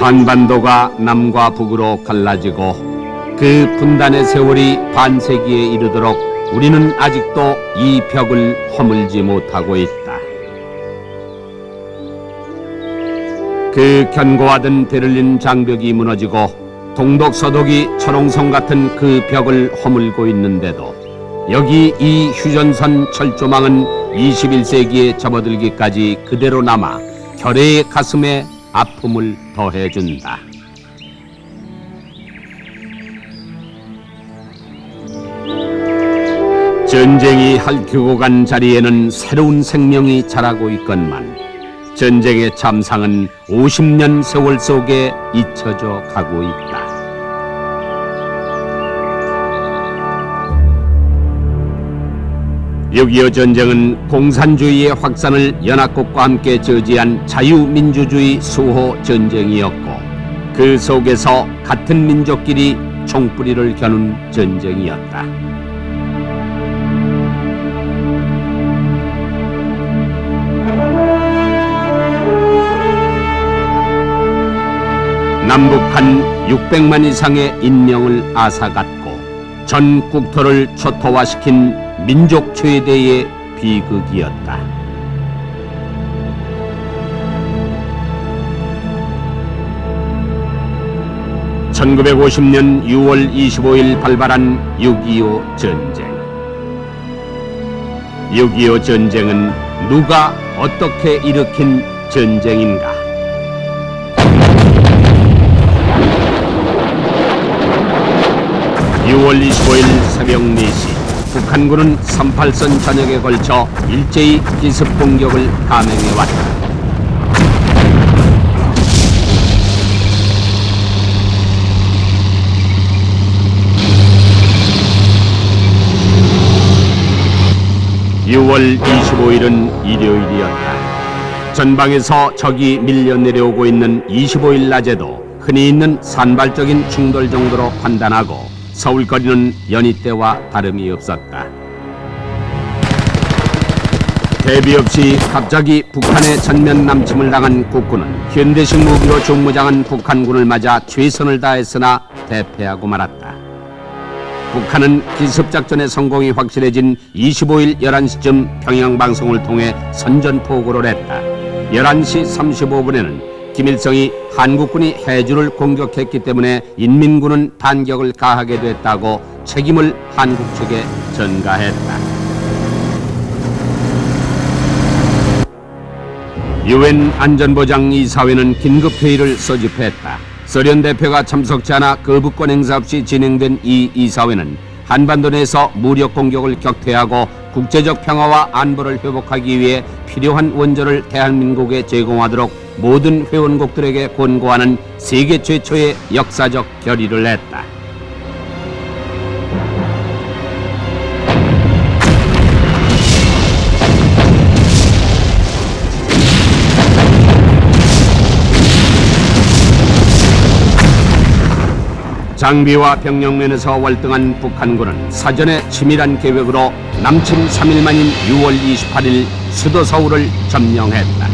한반도가 남과 북으로 갈라지고 그 분단의 세월이 반세기에 이르도록 우리는 아직도 이 벽을 허물지 못하고 있다. 그 견고하던 베를린 장벽이 무너지고 동독 서독이 철옹성 같은 그 벽을 허물고 있는데도 여기 이 휴전선 철조망은 21세기에 접어들기까지 그대로 남아 결의의 가슴에 아픔을 더해준다. 전쟁이 핥히고 간 자리에는 새로운 생명이 자라고 있건만 전쟁의 참상은 50년 세월 속에 잊혀져 가고 있다. (6.25) 전쟁은 공산주의의 확산을 연합국과 함께 저지한 자유민주주의 수호 전쟁이었고 그 속에서 같은 민족끼리 총뿌리를 겨눈 전쟁이었다. 남북한 600만 이상의 인명을 앗아갔고 전 국토를 초토화시킨 민족 최대의 비극이었다. (1950년 6월 25일) 발발한 6.25 전쟁. 6.25 전쟁은 누가 어떻게 일으킨 전쟁인가? (6월 25일) 새벽 4시 북한군은 38선 전역에 걸쳐 일제히 기습 공격을 감행해왔다. (6월 25일은) 일요일이었다. 전방에서 적이 밀려 내려오고 있는 25일 낮에도 흔히 있는 산발적인 충돌 정도로 판단하고 서울거리는 연희 때와 다름이 없었다. 대비 없이 갑자기 북한의 전면 남침을 당한 국군은 현대식 무기로 중무장한 북한군을 맞아 최선을 다했으나 대패하고 말았다. 북한은 기습작전의 성공이 확실해진 25일 11시쯤 평양방송을 통해 선전포고를 했다. 11시 35분에는 김일성이 한국군이 해주를 공격했기 때문에 인민군은 반격을 가하게 됐다고 책임을 한국 측에 전가했다. 유엔 안전보장 이사회는 긴급회의를 소집했다. 소련 대표가 참석치 않아 거부권 행사 없이 진행된 이 이사회는 한반도 내에서 무력 공격을 격퇴하고 국제적 평화와 안보를 회복하기 위해 필요한 원조를 대한민국에 제공하도록 모든 회원국들에게 권고하는 세계 최초의 역사적 결의를 했다. 장비와 병력면에서 월등한 북한군은 사전에 치밀한 계획으로 남침 3일 만인 6월 28일 수도 서울을 점령했다.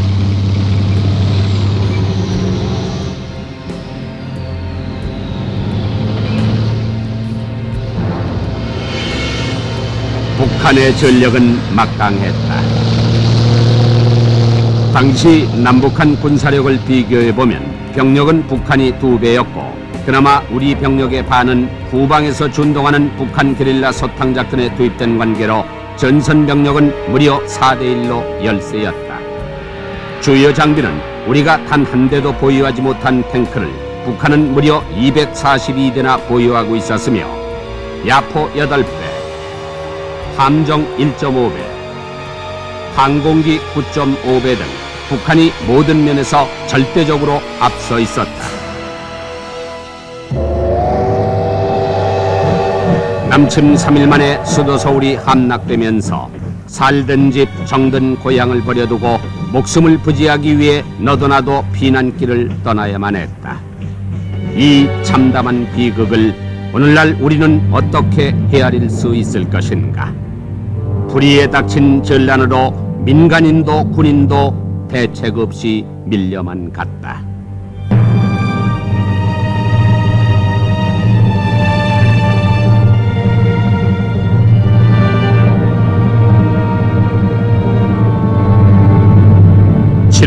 북한의 전력은 막강했다. 당시 남북한 군사력을 비교해보면 병력은 북한이 2배였고 그나마 우리 병력의 반은 후방에서 준동하는 북한 게릴라 소탕작전에 투입된 관계로 전선 병력은 무려 4대1로 열세였다. 주요 장비는 우리가 단 한 대도 보유하지 못한 탱크를 북한은 무려 242대나 보유하고 있었으며 야포 8배, 함정 1.5배, 항공기 9.5배 등 북한이 모든 면에서 절대적으로 앞서 있었다. 남침 3일 만에 수도 서울이 함락되면서 살던 집, 정든 고향을 버려두고 목숨을 부지하기 위해 너도 나도 피난길을 떠나야만 했다. 이 참담한 비극을 오늘날 우리는 어떻게 헤아릴 수 있을 것인가? 불의에 닥친 전란으로 민간인도 군인도 대책 없이 밀려만 갔다.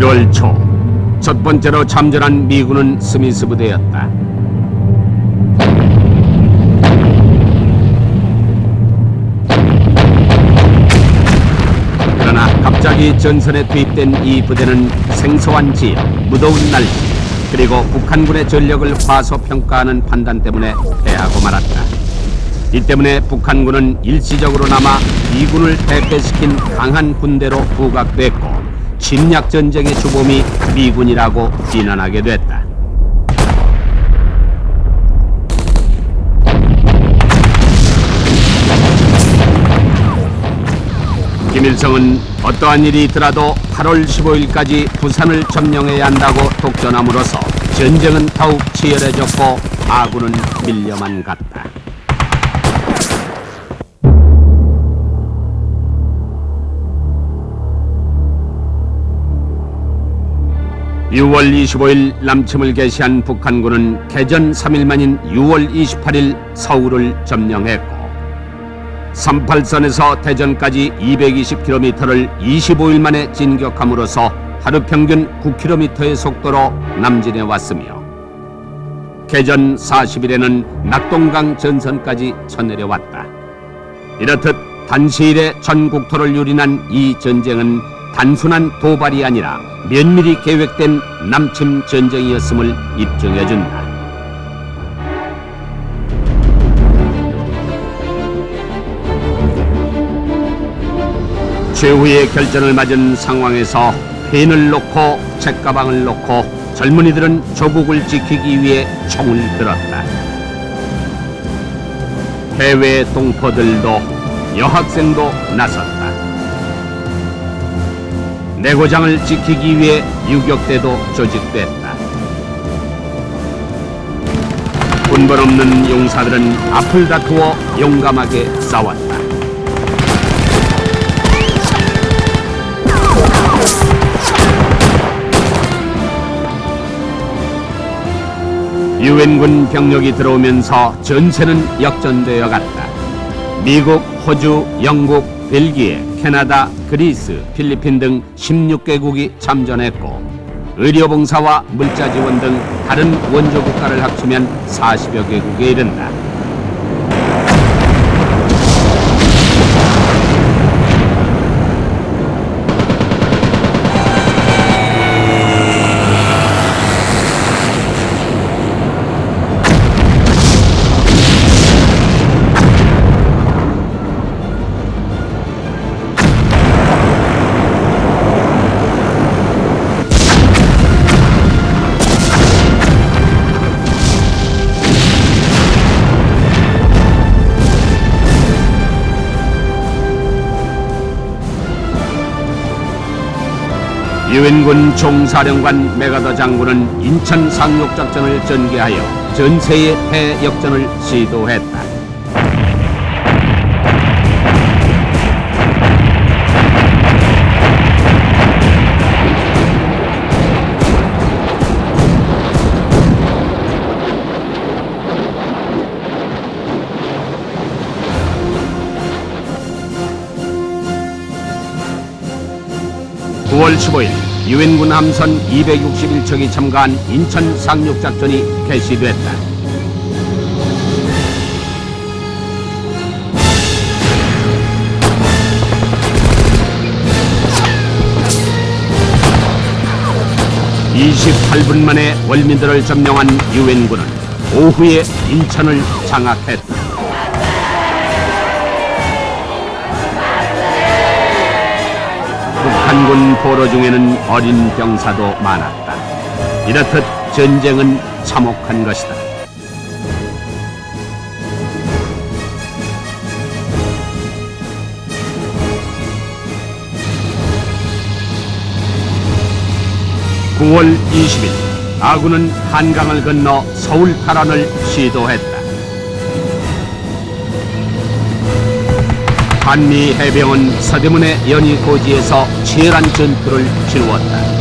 1월 초 첫 번째로 참전한 미군은 스미스 부대였다. 그러나 갑자기 전선에 투입된 이 부대는 생소한 지역, 무더운 날씨, 그리고 북한군의 전력을 과소평가하는 판단 때문에 패하고 말았다. 이 때문에 북한군은 일시적으로나마 미군을 대패시킨 강한 군대로 부각됐고 침략전쟁의 주범이 미군이라고 비난하게 됐다. 김일성은 어떠한 일이 있더라도 8월 15일까지 부산을 점령해야 한다고 독전함으로써 전쟁은 더욱 치열해졌고 아군은 밀려만 갔다. 6월 25일 남침을 개시한 북한군은 개전 3일 만인 6월 28일 서울을 점령했고 38선에서 대전까지 220km를 25일 만에 진격함으로써 하루 평균 9km의 속도로 남진해 왔으며 개전 40일에는 낙동강 전선까지 쳐내려왔다. 이렇듯 단시일에 전 국토를 유린한 이 전쟁은 단순한 도발이 아니라 면밀히 계획된 남침 전쟁이었음을 입증해준다. 최후의 결전을 맞은 상황에서 펜을 놓고 책가방을 놓고 젊은이들은 조국을 지키기 위해 총을 들었다. 해외 동포들도 여학생도 나섰다. 내고장을 지키기 위해 유격대도 조직됐다. 군번 없는 용사들은 앞을 다투어 용감하게 싸웠다. 유엔군 병력이 들어오면서 전세는 역전되어 갔다. 미국, 호주, 영국, 벨기에, 캐나다, 그리스, 필리핀 등 16개국이 참전했고 의료봉사와 물자지원 등 다른 원조 국가를 합치면 40여 개국에 이른다. 유엔군 총사령관 메가더 장군은 인천 상륙작전을 전개하여 전세의 패역전을 시도했다. (9월 15일) 유엔군 함선 261척이 참가한 인천 상륙작전이 개시됐다. (28분) 만에 월민들을 점령한 유엔군은 오후에 인천을 장악했다. 북한군 포로 중에는 어린 병사도 많았다. 이렇듯 전쟁은 참혹한 것이다. (9월 20일) 아군은 한강을 건너 서울 탈환을 시도했다. 한미 해병은 서대문의 연희고지에서 치열한 전투를 치루었다.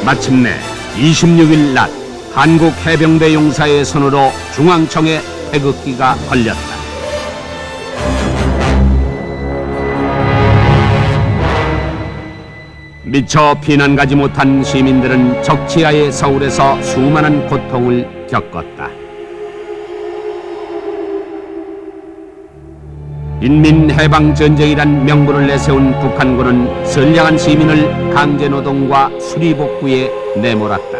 마침내 26일 낮 한국 해병대 용사의 손으로 중앙청에 태극기가 걸렸다. 미처 피난 가지 못한 시민들은 적치하의 서울에서 수많은 고통을 겪었다. 인민해방전쟁이란 명분을 내세운 북한군은 선량한 시민을 강제노동과 수리복구에 내몰았다.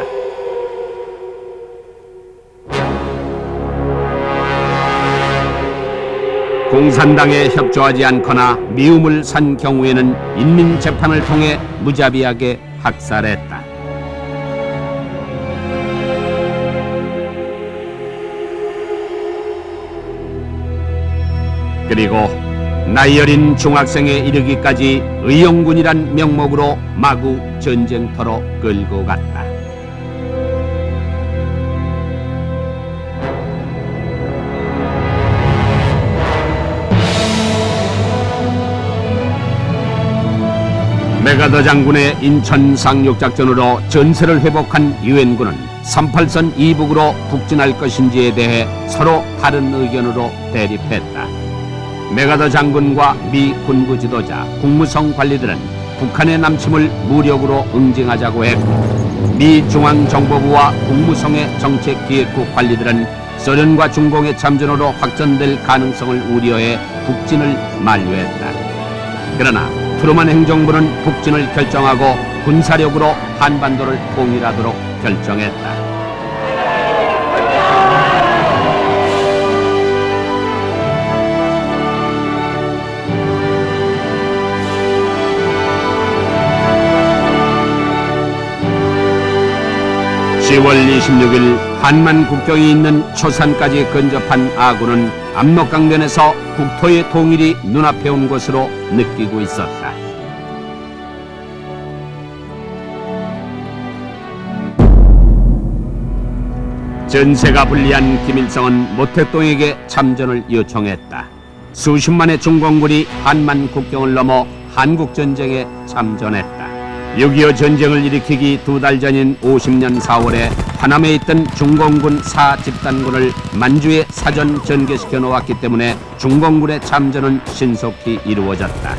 공산당에 협조하지 않거나 미움을 산 경우에는 인민재판을 통해 무자비하게 학살했다. 그리고 나이 어린 중학생에 이르기까지 의용군이란 명목으로 마구 전쟁터로 끌고 갔다. 메가더 장군의 인천 상륙작전으로 전세를 회복한 유엔군은 38선 이북으로 북진할 것인지에 대해 서로 다른 의견으로 대립했다. 메가더 장군과 미 군부 지도자, 국무성 관리들은 북한의 남침을 무력으로 응징하자고 했고, 미 중앙정보부와 국무성의 정책기획국 관리들은 소련과 중공의 참전으로 확전될 가능성을 우려해 북진을 만류했다. 그러나 트루만 행정부는 북진을 결정하고 군사력으로 한반도를 통일하도록 결정했다. 10월 26일 한만 국경이 있는 초산까지 근접한 아군은 압록강변에서 국토의 통일이 눈앞에 온 것으로 느끼고 있었다. 전세가 불리한 김일성은 모택동에게 참전을 요청했다. 수십만의 중공군이 한만 국경을 넘어 한국전쟁에 참전했다. 6.25 전쟁을 일으키기 2달 전인 50년 4월에 파남에 있던 중공군 4집단군을 만주에 사전 전개시켜 놓았기 때문에 중공군의 참전은 신속히 이루어졌다.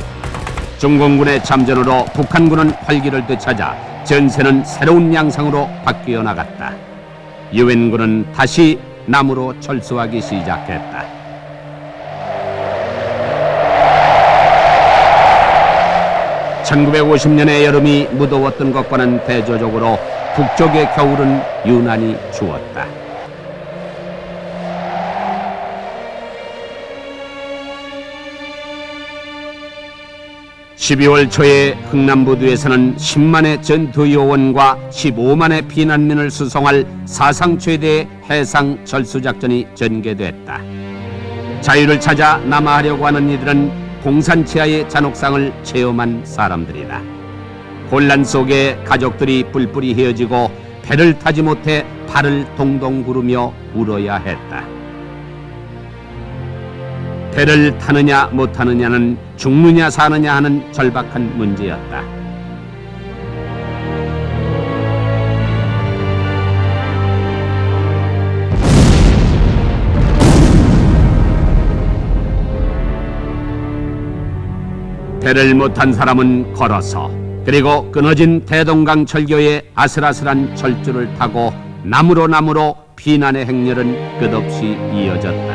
중공군의 참전으로 북한군은 활기를 되찾아 전세는 새로운 양상으로 바뀌어 나갔다. 유엔군은 다시 남으로 철수하기 시작했다. (1950년의) 여름이 무더웠던 것과는 대조적으로 북쪽의 겨울은 유난히 추웠다. (12월) 초에 흥남부두에서는 10만의 전투요원과 15만의 피난민을 수송할 사상 최대의 해상 철수작전이 전개됐다. 자유를 찾아 남하하려고 하는 이들은 공산치하의 잔혹상을 체험한 사람들이다. 혼란 속에 가족들이 뿔뿔이 헤어지고 배를 타지 못해 발을 동동 구르며 울어야 했다. 배를 타느냐 못하느냐는 죽느냐 사느냐 하는 절박한 문제였다. 배를 못한 사람은 걸어서, 그리고 끊어진 대동강 철교의 아슬아슬한 철줄을 타고 남으로 피난의 행렬은 끝없이 이어졌다.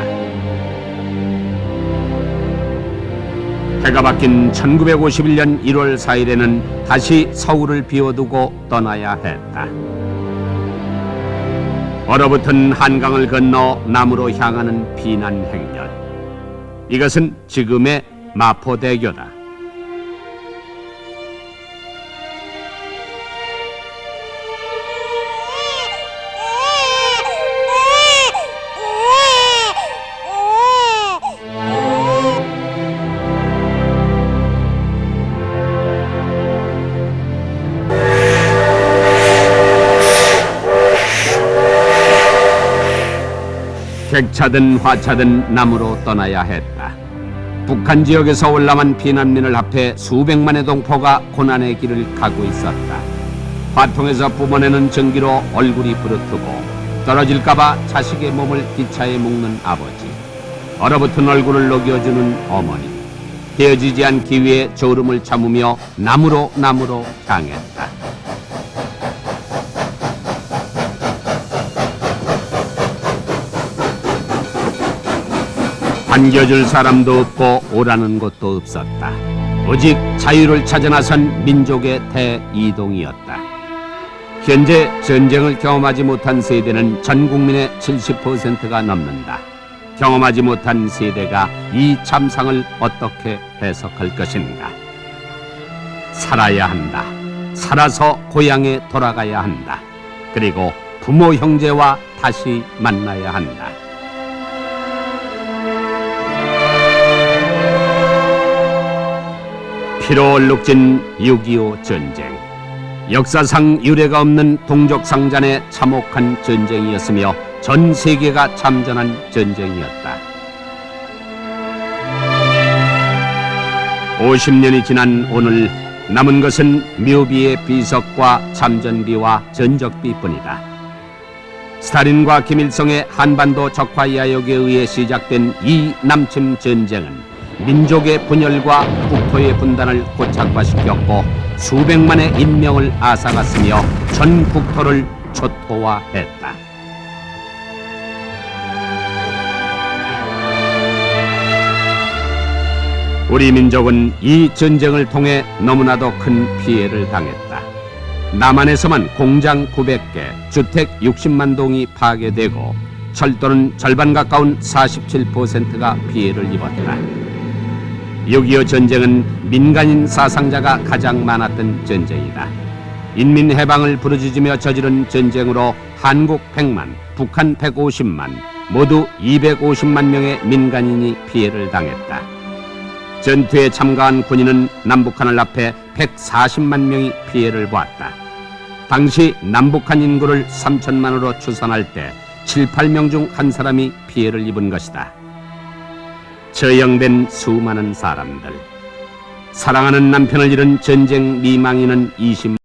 해가 바뀐 1951년 1월 4일에는 다시 서울을 비워두고 떠나야 했다. 얼어붙은 한강을 건너 남으로 향하는 피난 행렬. 이것은 지금의 마포대교다. 객차든 화차든 남으로 떠나야 했다. 북한 지역에서 올라만 피난민을 합해 수백만의 동포가 고난의 길을 가고 있었다. 화통에서 뿜어내는 전기로 얼굴이 부르트고 떨어질까봐 자식의 몸을 기차에 묶는 아버지, 얼어붙은 얼굴을 녹여주는 어머니, 헤어지지 않기 위해 졸음을 참으며 나무로 향했다. 반겨줄 사람도 없고 오라는 곳도 없었다. 오직 자유를 찾아 나선 민족의 대이동이었다. 현재 전쟁을 경험하지 못한 세대는 전 국민의 70%가 넘는다. 경험하지 못한 세대가 이 참상을 어떻게 해석할 것인가? 살아야 한다. 살아서 고향에 돌아가야 한다. 그리고 부모 형제와 다시 만나야 한다. 피로 얼룩진 6.25 전쟁. 역사상 유례가 없는 동족상잔의 참혹한 전쟁이었으며 전 세계가 참전한 전쟁이었다. 50년이 지난 오늘 남은 것은 묘비의 비석과 참전비와 전적비뿐이다. 스탈린과 김일성의 한반도 적화 야욕에 의해 시작된 이 남침 전쟁은 민족의 분열과 국토의 분단을 고착화시켰고 수백만의 인명을 앗아갔으며 전 국토를 초토화했다. 우리 민족은 이 전쟁을 통해 너무나도 큰 피해를 당했다. 남한에서만 공장 900개, 주택 60만 동이 파괴되고 철도는 절반 가까운 47%가 피해를 입었다. 6.25 전쟁은 민간인 사상자가 가장 많았던 전쟁이다. 인민해방을 부르짖으며 저지른 전쟁으로 한국 100만, 북한 150만, 모두 250만 명의 민간인이 피해를 당했다. 전투에 참가한 군인은 남북한을 합해 140만 명이 피해를 보았다. 당시 남북한 인구를 3천만으로 추산할 때 7, 8명 중 한 사람이 피해를 입은 것이다. 처형된 수많은 사람들, 사랑하는 남편을 잃은 전쟁 미망인은 20만